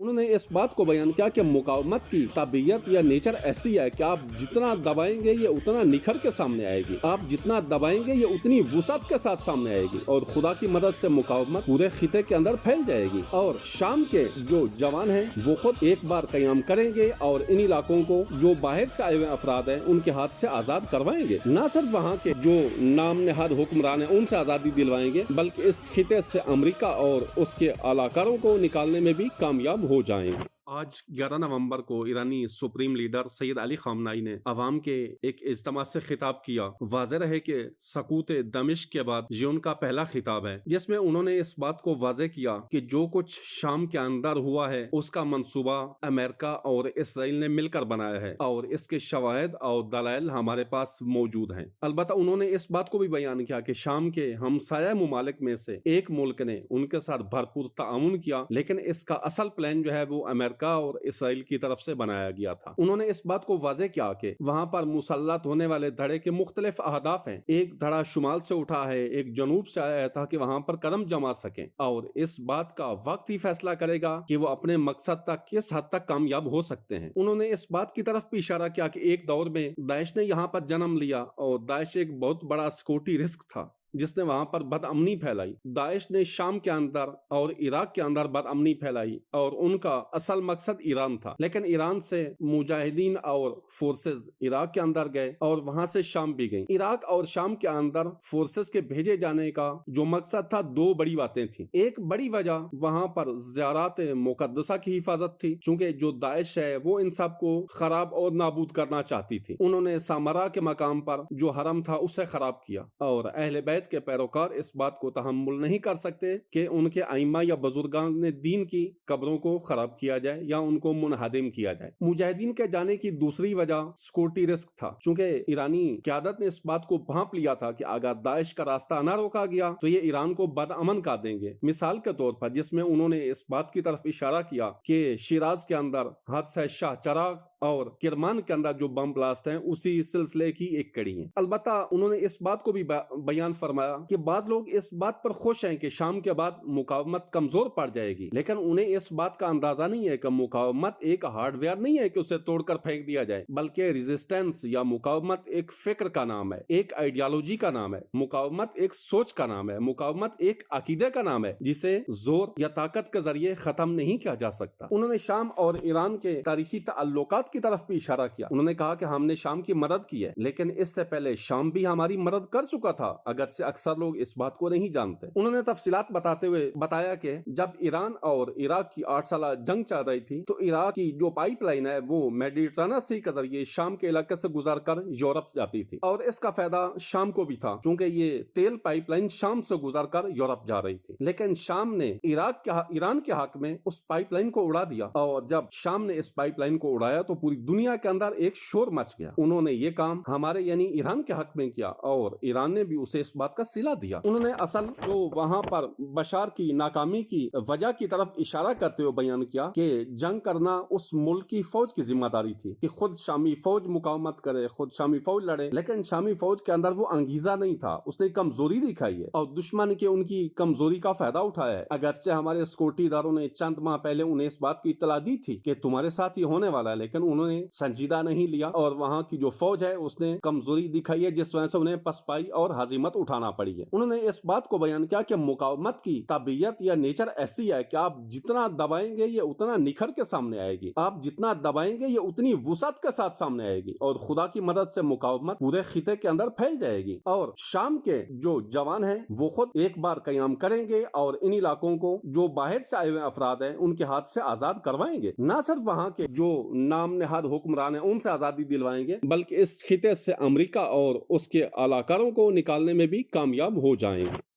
انہوں نے اس بات کو بیان کیا کہ مقاومت کی طبیعت یا نیچر ایسی ہے کہ آپ جتنا دبائیں گے یہ اتنا نکھر کے سامنے آئے گی، آپ جتنا دبائیں گے یہ اتنی وسعت کے ساتھ سامنے آئے گی، اور خدا کی مدد سے مقاومت پورے خطے کے اندر پھیل جائے گی، اور شام کے جو جوان ہیں وہ خود ایک بار قیام کریں گے اور ان علاقوں کو جو باہر سے آئے ہوئے افراد ہیں ان کے ہاتھ سے آزاد کروائیں گے۔ نہ صرف وہاں کے جو نام نہاد حکمران ہیں ان سے آزادی دلوائیں گے بلکہ اس خطے سے امریکہ اور اس کے اعلی کاروں کو نکالنے میں بھی کامیاب ہو جائیں گے۔ آج 11 نومبر کو ایرانی سپریم لیڈر سید علی خامنائی نے عوام کے ایک اجتماع سے خطاب کیا۔ واضح رہے کہ سقوط دمشق کے بعد یہ ان کا پہلا خطاب ہے جس میں انہوں نے اس بات کو واضح کیا کہ جو کچھ شام کے اندر ہوا ہے اس کا منصوبہ امریکہ اور اسرائیل نے مل کر بنایا ہے اور اس کے شواہد اور دلائل ہمارے پاس موجود ہیں۔ البتہ انہوں نے اس بات کو بھی بیان کیا کہ شام کے ہمسایہ ممالک میں سے ایک ملک نے ان کے ساتھ بھرپور تعاون کیا، لیکن اس کا اصل پلان جو ہے وہ امریکہ اور اسرائیل کی طرف سے بنایا گیا تھا۔ انہوں نے اس بات کو واضح کیا کہ وہاں پر مسلط ہونے والے دھڑے کے مختلف اہداف ہیں، ایک دھڑا شمال سے اٹھا ہے، ایک جنوب سے آیا ہے تاکہ وہاں پر قدم جما سکیں، اور اس بات کا وقت ہی فیصلہ کرے گا کہ وہ اپنے مقصد تک کس حد تک کامیاب ہو سکتے ہیں۔ انہوں نے اس بات کی طرف بھی اشارہ کیا کہ ایک دور میں داعش نے یہاں پر جنم لیا اور داعش ایک بہت بڑا سیکورٹی رسک تھا جس نے وہاں پر بد امنی پھیلائی۔ داعش نے شام کے اندر اور عراق کے اندر بد امنی پھیلائی اور ان کا اصل مقصد ایران تھا، لیکن ایران سے مجاہدین اور فورسز عراق کے اندر گئے اور وہاں سے شام بھی گئیں۔ عراق اور شام کے اندر فورسز کے بھیجے جانے کا جو مقصد تھا دو بڑی باتیں تھیں۔ ایک بڑی وجہ وہاں پر زیارات مقدسہ کی حفاظت تھی، چونکہ جو داعش ہے وہ ان سب کو خراب اور نابود کرنا چاہتی تھی۔ انہوں نے سامرا کے مقام پر جو حرم تھا اسے خراب کیا، اور اہل بیت کے پیروکار اس بات کو تحمل نہیں کر سکتے کہ ان کے ائمہ یا بزرگان دین کی قبروں کو خراب کیا جائے یا ان کو منہدم کیا جائے۔ مجاہدین کے جانے کی دوسری وجہ سیکورٹی رسک تھا، چونکہ ایرانی قیادت نے اس بات کو بھانپ لیا تھا کہ اگر داعش کا راستہ نہ روکا گیا تو یہ ایران کو بد امن کر دیں گے۔ مثال کے طور پر جس میں انہوں نے اس بات کی طرف اشارہ کیا کہ شیراز کے اندر حادثہ شاہ چراغ اور کرمان کے اندر جو بم بلاسٹ ہیں اسی سلسلے کی ایک کڑی ہیں۔ البتہ انہوں نے اس بات کو بھی بیان فرمایا کہ بعض لوگ اس بات پر خوش ہیں کہ شام کے بعد مقاومت کمزور پڑ جائے گی، لیکن انہیں اس بات کا اندازہ نہیں ہے کہ مقاومت ایک ہارڈ ویئر نہیں ہے کہ اسے توڑ کر پھینک دیا جائے، بلکہ ریزسٹنس یا مقاومت ایک فکر کا نام ہے، ایک آئیڈیالوجی کا نام ہے، مقاومت ایک سوچ کا نام ہے، مقاومت ایک عقیدے کا نام ہے جسے زور یا طاقت کے ذریعے ختم نہیں کیا جا سکتا۔ انہوں نے شام اور ایران کے تاریخی تعلقات کی طرف بھی اشارہ کیا۔ انہوں نے کہا کہ ہم نے شام کی مدد کی ہے، لیکن اس سے پہلے شام بھی ہماری مدد کر چکا تھا، اگرچہ اکثر لوگ اس بات کو نہیں جانتے۔ انہوں نے تفصیلات بتاتے ہوئے بتایا کہ جب ایران اور عراق کی 8 سالہ جنگ چل رہی تھی تو عراق کی جو پائپ لائن ہے وہ میڈیٹرانہ سی کے ذریعے شام کے علاقے سے گزر کر یورپ جاتی تھی، اور اس کا فائدہ شام کو بھی تھا چونکہ یہ تیل پائپ لائن شام سے گزر کر یورپ جا رہی تھی، لیکن شام نے ایران کے حق میں اس پائپ لائن کو اڑا دیا، اور جب شام نے اس پائپ لائن کو اڑایا تو پوری دنیا کے اندر ایک شور مچ گیا۔ انہوں نے یہ کام ہمارے یعنی ایران کے حق میں کیا اور ایران نے بھی اسے اس بات کا صلہ دیا۔ انہوں نے اصل جو وہاں پر بشار کی ناکامی کی وجہ کی طرف اشارہ کرتے ہوئے بیان کیا کہ جنگ کرنا اس ملک کی فوج کی ذمہ داری تھی کہ خود شامی فوج مقاومت کرے، خود شامی فوج لڑے، لیکن شامی فوج کے اندر وہ انگیزہ نہیں تھا، اس نے کمزوری دکھائی ہے اور دشمن کے ان کی کمزوری کا فائدہ اٹھایا ہے۔ اگرچہ ہمارے سیکورٹی اداروں نے چند ماہ پہلے انہیں اس بات کی اطلاع دی تھی کہ تمہارے ساتھ یہ ہونے والا ہے، لیکن انہوں نے سنجیدہ نہیں لیا اور وہاں کی جو فوج ہے اس نے کمزوری دکھائی ہے جس وجہ سے انہیں پسپائی اور ہزیمت اٹھانا پڑی ہے۔ انہوں نے اس بات کو بیان کیا کہ مقاومت کی طبیعت یا نیچر ایسی ہے کہ آپ جتنا دبائیں گے یہ اتنا نکھر کے سامنے آئے گی، آپ جتنا دبائیں گے یہ اتنی وسعت کے ساتھ سامنے آئے گی، اور خدا کی مدد سے مقاومت پورے خطے کے اندر پھیل جائے گی، اور شام کے جو جوان ہیں وہ خود ایک بار قیام کریں گے اور ان علاقوں کو جو باہر سے آئے ہوئے افراد ہیں ان کے ہاتھ سے آزاد کروائیں گے۔ نہ صرف وہاں کے جو نام نہاد حکمران ہیں ان سے آزادی دلوائیں گے بلکہ اس خطے سے امریکہ اور اس کے اعلی کاروں کو نکالنے میں بھی کامیاب ہو جائیں گے۔